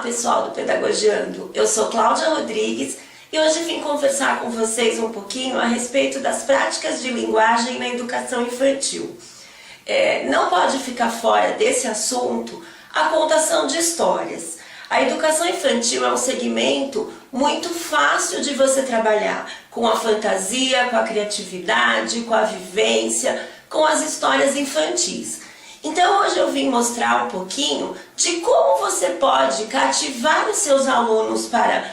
pessoal do Pedagogiando, eu sou Cláudia Rodrigues e hoje vim conversar com vocês um pouquinho a respeito das práticas de linguagem na educação infantil. Não pode ficar fora desse assunto a contação de histórias. A educação infantil é um segmento muito fácil de você trabalhar, com a fantasia, com a criatividade, com a vivência, com as histórias infantis. Então hoje eu vim mostrar um pouquinho de como você pode cativar os seus alunos para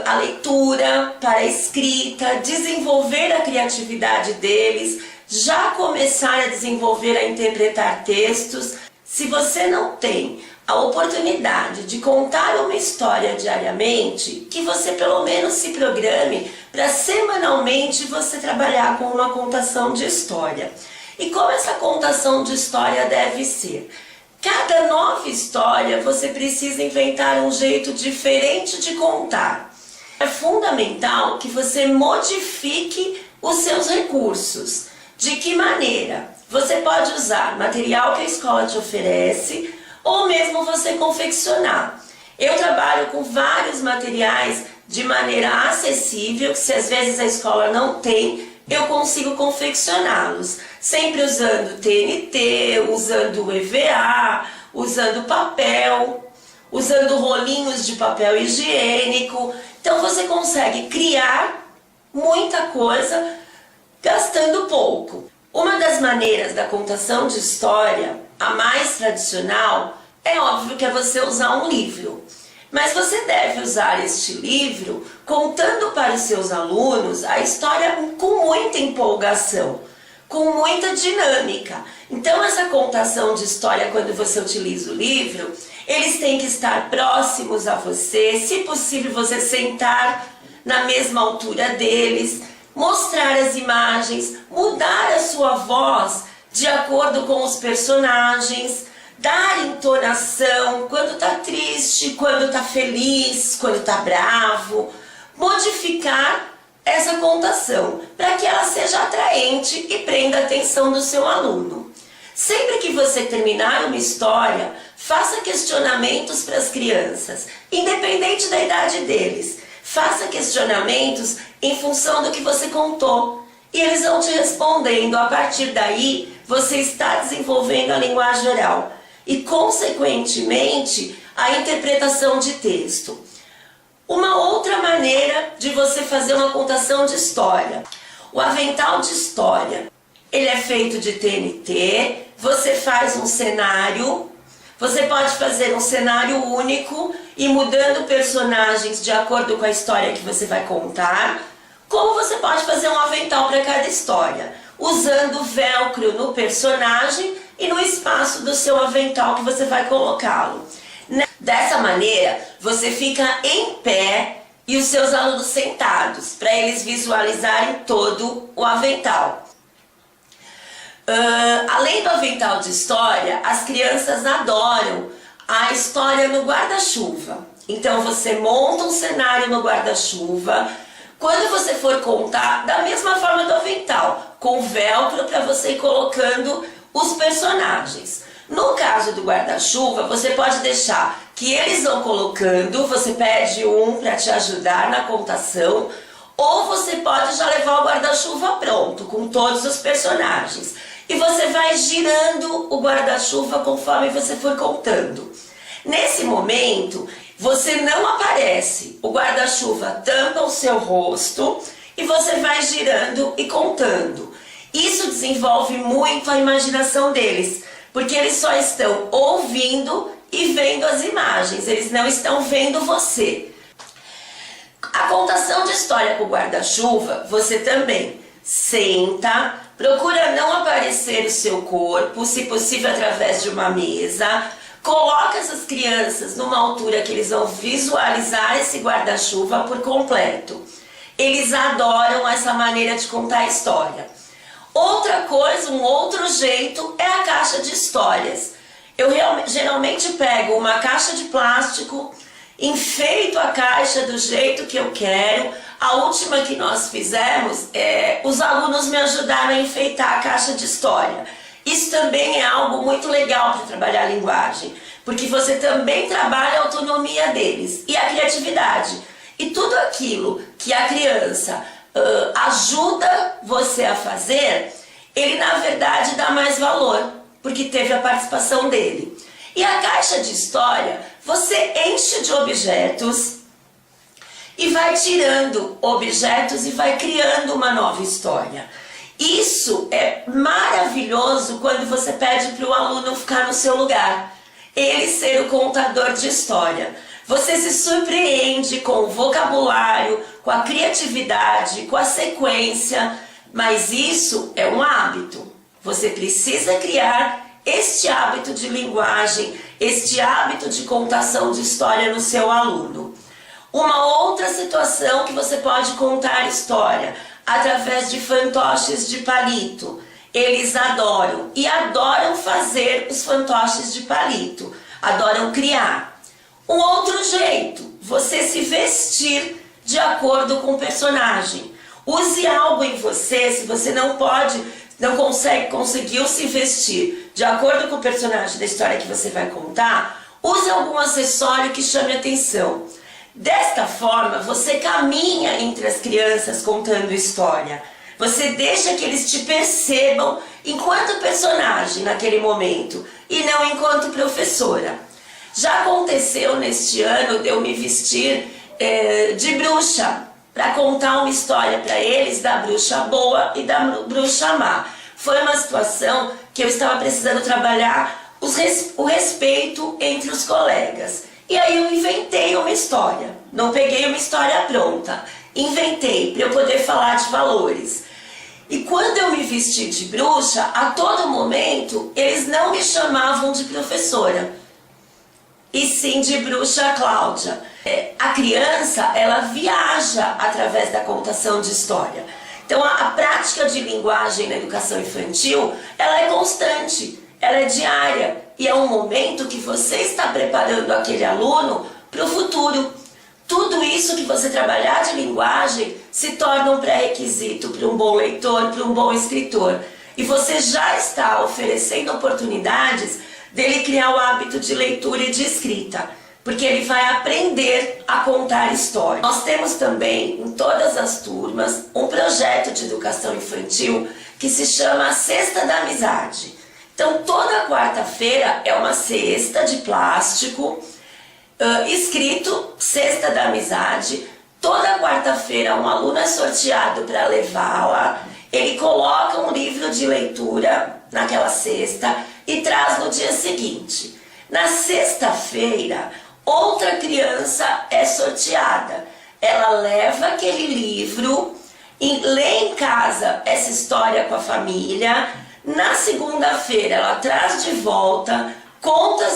a leitura, para a escrita, desenvolver a criatividade deles, já começar a desenvolver a interpretar textos. Se você não tem a oportunidade de contar uma história diariamente, que você pelo menos se programe para semanalmente você trabalhar com uma contação de história. E como essa contação de história deve ser? Cada nova história você precisa inventar um jeito diferente de contar. É fundamental que você modifique os seus recursos. De que maneira? Você pode usar material que a escola te oferece ou mesmo você confeccionar. Eu trabalho com vários materiais de maneira acessível, que se às vezes a escola não tem, eu consigo confeccioná-los, sempre usando TNT, usando EVA, usando papel, usando rolinhos de papel higiênico. Então você consegue criar muita coisa gastando pouco. Uma das maneiras da contação de história, a mais tradicional, é óbvio que é você usar um livro. Mas você deve usar este livro contando para os seus alunos a história com muita empolgação, com muita dinâmica. Então essa contação de história, quando você utiliza o livro, eles têm que estar próximos a você, se possível você sentar na mesma altura deles, mostrar as imagens, mudar a sua voz de acordo com os personagens, dar entonação, quando está triste, quando está feliz, quando está bravo, modificar essa contação para que ela seja atraente e prenda a atenção do seu aluno. Sempre que você terminar uma história, faça questionamentos para as crianças, independente da idade deles. Faça questionamentos em função do que você contou e eles vão te respondendo. A partir daí, você está desenvolvendo a linguagem oral e, consequentemente, a interpretação de texto. Uma outra maneira de você fazer uma contação de história. O avental de história, ele é feito de TNT, você faz um cenário, você pode fazer um cenário único e mudando personagens de acordo com a história que você vai contar, como você pode fazer um avental para cada história, usando velcro no personagem e no espaço do seu avental que você vai colocá-lo. Dessa maneira, você fica em pé e os seus alunos sentados, para eles visualizarem todo o avental. Além do avental de história, as crianças adoram a história no guarda-chuva. Então você monta um cenário no guarda-chuva. Quando você for contar, da mesma forma do avental, com velcro para você ir colocando os personagens. No caso do guarda-chuva, você pode deixar que eles vão colocando, você pede um para te ajudar na contação, ou você pode já levar o guarda-chuva pronto, com todos os personagens. E você vai girando o guarda-chuva conforme você for contando. Nesse momento, você não aparece, o guarda-chuva tampa o seu rosto e você vai girando e contando. Isso desenvolve muito a imaginação deles, porque eles só estão ouvindo e vendo as imagens, eles não estão vendo você. A contação de história com o guarda-chuva, você também senta, procura não aparecer o seu corpo, se possível através de uma mesa, coloca essas crianças numa altura que eles vão visualizar esse guarda-chuva por completo. Eles adoram essa maneira de contar a história. Outra coisa, um outro jeito é a caixa de histórias. Eu geralmente pego uma caixa de plástico, enfeito a caixa do jeito que eu quero. A última que nós fizemos, os alunos me ajudaram a enfeitar a caixa de história. Isso também é algo muito legal para trabalhar a linguagem, porque você também trabalha a autonomia deles e a criatividade. E tudo aquilo que a criança ajuda você a fazer, ele na verdade dá mais valor, porque teve a participação dele. E a caixa de história, você enche de objetos e vai tirando objetos e vai criando uma nova história. Isso é maravilhoso quando você pede para o aluno ficar no seu lugar, ele ser o contador de história. Você se surpreende com o vocabulário, com a criatividade, com a sequência, mas isso é um hábito. Você precisa criar este hábito de linguagem, este hábito de contação de história no seu aluno. Uma outra situação que você pode contar história através de fantoches de palito. Eles adoram e adoram fazer os fantoches de palito, adoram criar. Um outro jeito, você se vestir de acordo com o personagem. Use algo em você, se você não conseguiu se vestir de acordo com o personagem da história que você vai contar, use algum acessório que chame atenção. Desta forma, você caminha entre as crianças contando história. Você deixa que eles te percebam enquanto personagem naquele momento e não enquanto professora. Já aconteceu neste ano de eu me vestir de bruxa para contar uma história para eles da bruxa boa e da bruxa má. Foi uma situação que eu estava precisando trabalhar o respeito entre os colegas. E aí eu inventei uma história. Não peguei uma história pronta. Inventei para eu poder falar de valores. E quando eu me vesti de bruxa, a todo momento eles não me chamavam de professora, e sim de bruxa Cláudia. A criança, ela viaja através da contação de história. Então a prática de linguagem na educação infantil, ela é constante, ela é diária. E é um momento que você está preparando aquele aluno para o futuro. Tudo isso que você trabalhar de linguagem se torna um pré-requisito para um bom leitor, para um bom escritor. E você já está oferecendo oportunidades dele criar o hábito de leitura e de escrita, porque ele vai aprender a contar história. Nós temos também, em todas as turmas, um projeto de educação infantil que se chama a Cesta da Amizade. Então, toda quarta-feira é uma cesta de plástico, escrito Cesta da Amizade. Toda quarta-feira um aluno é sorteado para levá-la. Ele coloca um livro de leitura naquela cesta e traz no dia seguinte. Na sexta-feira, outra criança é sorteada. Ela leva aquele livro e lê em casa essa história com a família. Na segunda-feira ela traz de volta, conta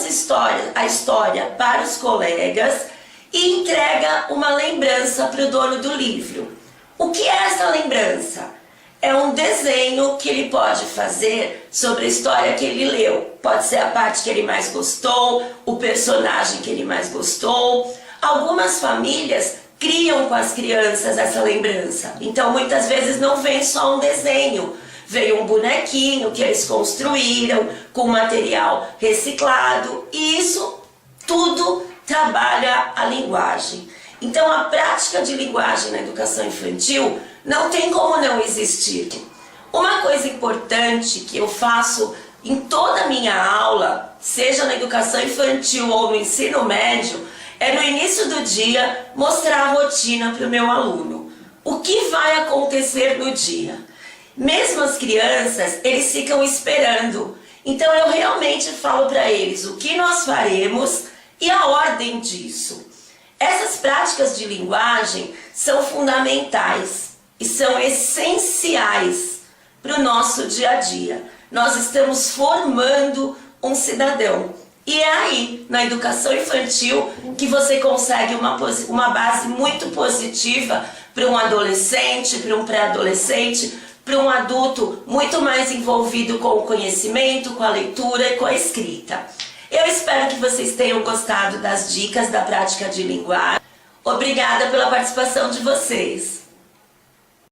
a história para os colegas e entrega uma lembrança para o dono do livro. O que é essa lembrança? É um desenho que ele pode fazer sobre a história que ele leu. Pode ser a parte que ele mais gostou, o personagem que ele mais gostou. Algumas famílias criam com as crianças essa lembrança. Então muitas vezes não vem só um desenho. Veio um bonequinho que eles construíram com material reciclado, e isso tudo trabalha a linguagem. Então a prática de linguagem na educação infantil não tem como não existir. Uma coisa importante que eu faço em toda a minha aula, seja na educação infantil ou no ensino médio, é no início do dia mostrar a rotina para o meu aluno. O que vai acontecer no dia? Mesmo as crianças, eles ficam esperando. Então eu realmente falo para eles o que nós faremos e a ordem disso. Essas práticas de linguagem são fundamentais e são essenciais para o nosso dia a dia. Nós estamos formando um cidadão. E é aí, na educação infantil, que você consegue uma base muito positiva para um adolescente, para um pré-adolescente, para um adulto muito mais envolvido com o conhecimento, com a leitura e com a escrita. Eu espero que vocês tenham gostado das dicas da prática de linguagem. Obrigada pela participação de vocês.